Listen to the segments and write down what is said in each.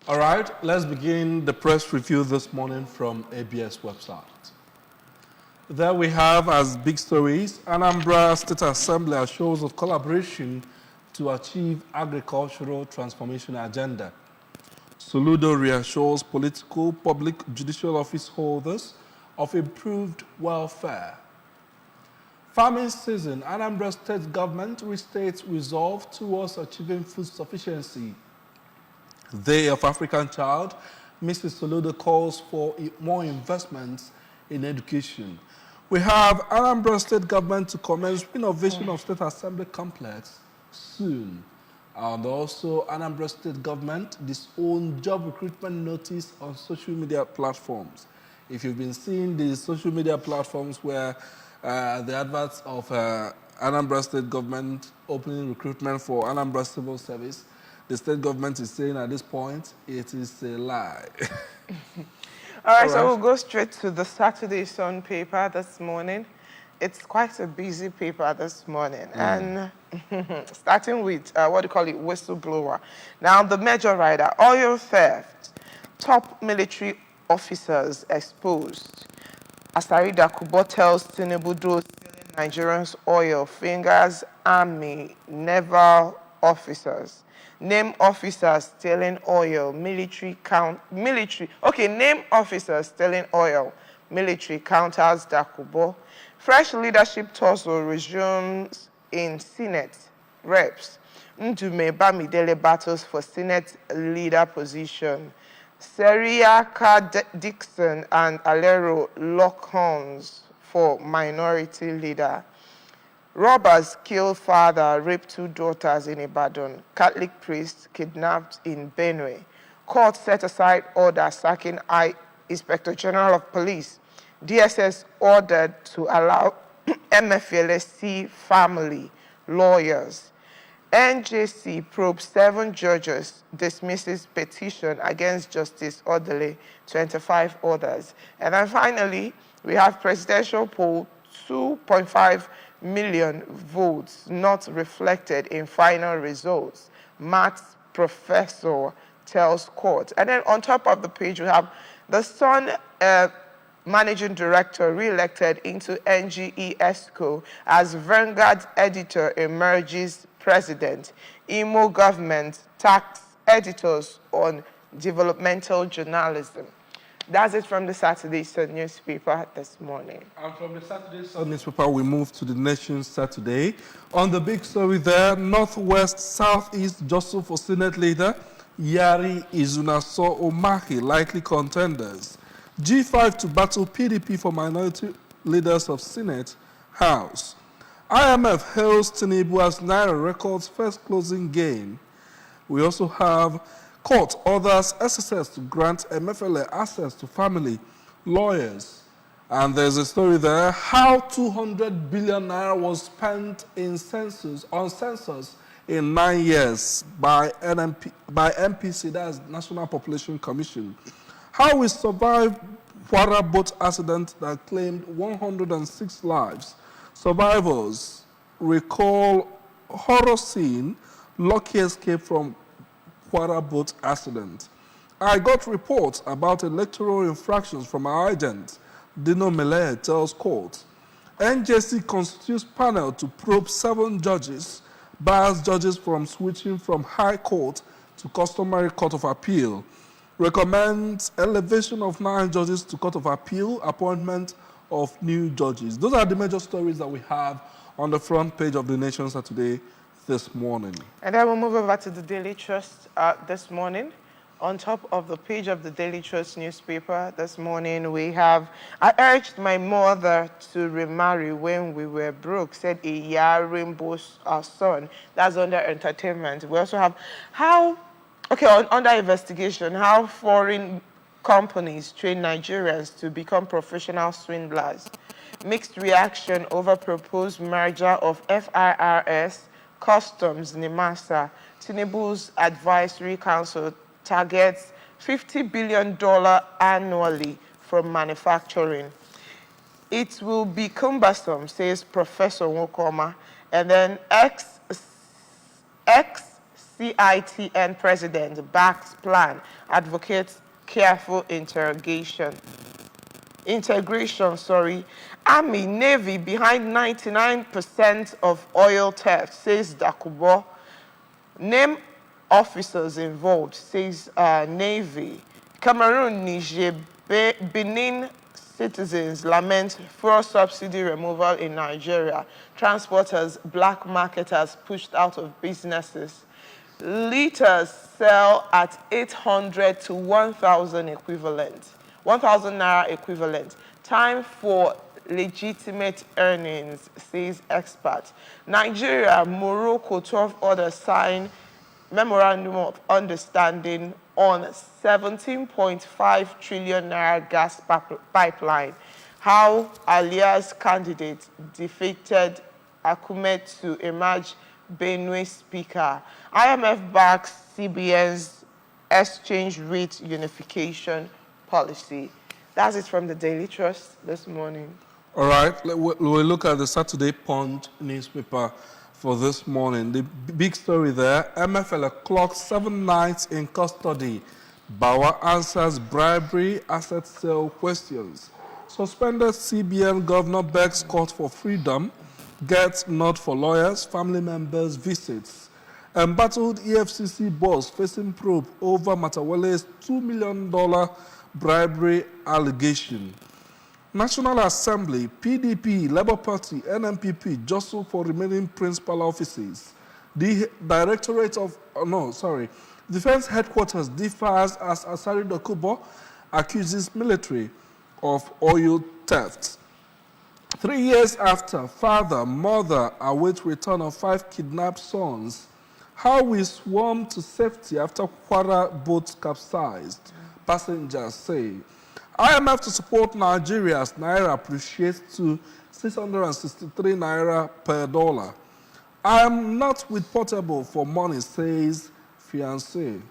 All right, let's begin the press review this morning from ABS website. There we have as big stories, Anambra State Assembly assures of collaboration to achieve agricultural transformation agenda. Soludo reassures political, public, judicial office holders of improved welfare. Farming season, Anambra State government restates resolve towards achieving food sufficiency. Day of African Child, Mrs. Soludo calls for more investments in education. We have Anambra State government to commence renovation of State Assembly complex soon. And also Anambra State government disown job recruitment notice on social media platforms. If you've been seeing the social media platforms where the adverts of Anambra State government opening recruitment for Anambra Civil Service, the state government is saying at this point, it is a lie. All right, so we'll go straight to the Saturday Sun paper this morning. It's quite a busy paper this morning. And starting with, whistleblower. Now, the major rider, oil theft, top military officers exposed. Asarida Kubo tells Tinubu stealing Nigerians' oil, fingers, army, naval officers. Name officers stealing oil, name officers stealing oil, military counters Dakubo. Fresh leadership tussle resumes in Senate, reps. Ndume Bamidele battles for Senate leader position. Seriaka Dixon and Alero lock horns for minority leader. Robbers kill father, rape 2 daughters in Ibadan. Catholic priest kidnapped in Benue. Court set aside order sacking Inspector General of Police. DSS ordered to allow MFLSC family lawyers. NJC probes 7 judges, dismisses petition against Justice Odele, 25 others. And then finally, we have presidential poll, 2.5 million votes not reflected in final results. Maths professor tells court. And then on top of the page, we have the Sun managing director re-elected into NGE ESCO as Vanguard editor emerges president. Imo government tax editors on developmental journalism. That's it from the Saturday Sun newspaper this morning. And from the Saturday Sun newspaper, we move to the Nation Saturday. On the big story there, Northwest Southeast jostle for Senate leader, Yari Izunaso Omahi, likely contenders. G5 to battle PDP for minority leaders of Senate, House. IMF hails Tinubu as Naira records first closing gain. We also have court orders SSS to grant MFLA access to family, lawyers. And there's a story there, how 200 billion naira was spent on census in 9 years by MPC, that's National Population Commission. How we survived Kwara boat accident that claimed 106 lives. Survivors recall horror scene, lucky escape from Kwara boat accident. I got reports about electoral infractions from our agent, Dino Mele tells court. NJC constitutes panel to probe 7 judges, bars judges from switching from High Court to customary Court of Appeal. Recommends elevation of 9 judges to Court of Appeal, appointment of new judges. Those are the major stories that we have on the front page of the Nation Saturday this morning. And then we'll move over to the Daily Trust this morning. On top of the page of the Daily Trust newspaper this morning, we have, I urged my mother to remarry when we were broke, said a Yah Rainbow's son. That's under entertainment. We also have under investigation, how foreign companies train Nigerians to become professional swindlers. Mixed reaction over proposed merger of FIRS, Customs, NIMASA. Tinubu's advisory council targets $50 billion annually from manufacturing. It will be cumbersome, says Professor Nwokoma. And then CITN president backs plan, advocates careful integration. Army, Navy behind 99% of oil theft, says Dakubo. Name officers involved, says Navy. Cameroon, Niger, Benin citizens lament fuel subsidy removal in Nigeria. Transporters, black marketers pushed out of businesses. Liters sell at 800 to 1,000 equivalent. 1,000 naira equivalent. Time for legitimate earnings, says expert. Nigeria, Morocco, 12 others sign memorandum of understanding on 17.5 trillion naira gas pipeline. How Alia's candidate defeated Akume to emerge Benue speaker. IMF backs CBN's exchange rate unification policy. That's it from the Daily Trust this morning. All right, we'll look at the Saturday Punch newspaper for this morning. The big story there, MFL clocked 7 nights in custody. Bawa answers bribery asset sale questions. Suspended CBN governor begs court for freedom. Gets nod for lawyers, family members, visits. Embattled EFCC boss facing probe over Matawale's $2 million bribery allegation. National Assembly, PDP, Labour Party, NMPP jostle for remaining principal offices. The Defense Headquarters differs as Asari Dokubo accuses military of oil theft. 3 years after, father, mother await return of 5 kidnapped sons. How we swarm to safety after Kwara boat capsized, passengers say. IMF to support Nigeria's naira appreciates to 663 naira per dollar. I am not with Portable for money, says fiancé.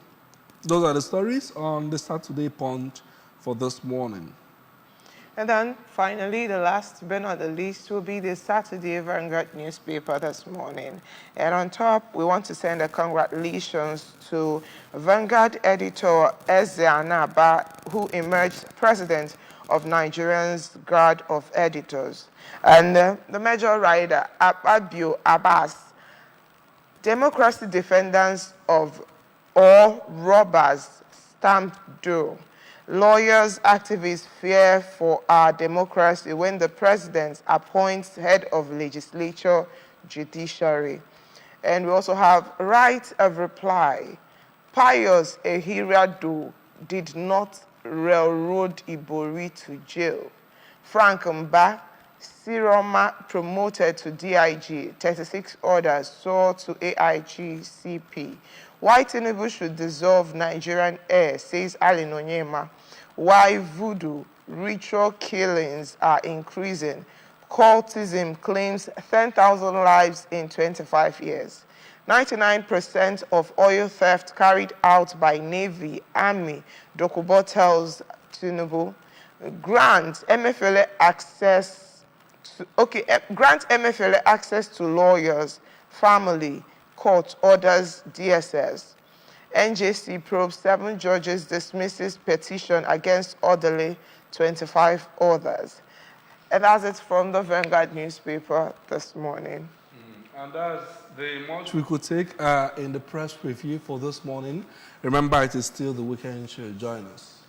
Those are the stories on the Saturday Punch for this morning. And then, finally, the last but not the least will be the Saturday Vanguard newspaper this morning. And on top, we want to send a congratulations to Vanguard editor Eze Anaba, who emerged president of Nigerians Guard of Editors. And the major writer, Abio Abbas, democracy defenders of all robbers stamped dough. Lawyers, activists fear for our democracy when the president appoints head of legislature, judiciary. And we also have right of reply. Pius Ehiriadu did not railroad Ibori to jail. Frank Mba, Siroma promoted to DIG, 36 orders sold to AIG CP. Why Tinubu should dissolve Nigerian Air, says Ali Nonyema. Why voodoo ritual killings are increasing. Cultism claims 10,000 lives in 25 years. 99% of oil theft carried out by Navy, Army, Dokubo tells Tinubu. Grant MFLA access to lawyers, family, court orders DSS. NJC probes 7 judges dismisses petition against orderly 25 others. And that's it from the Vanguard newspaper this morning. And that's the much we could take in the press review for this morning. Remember, it is still the weekend show. Join us.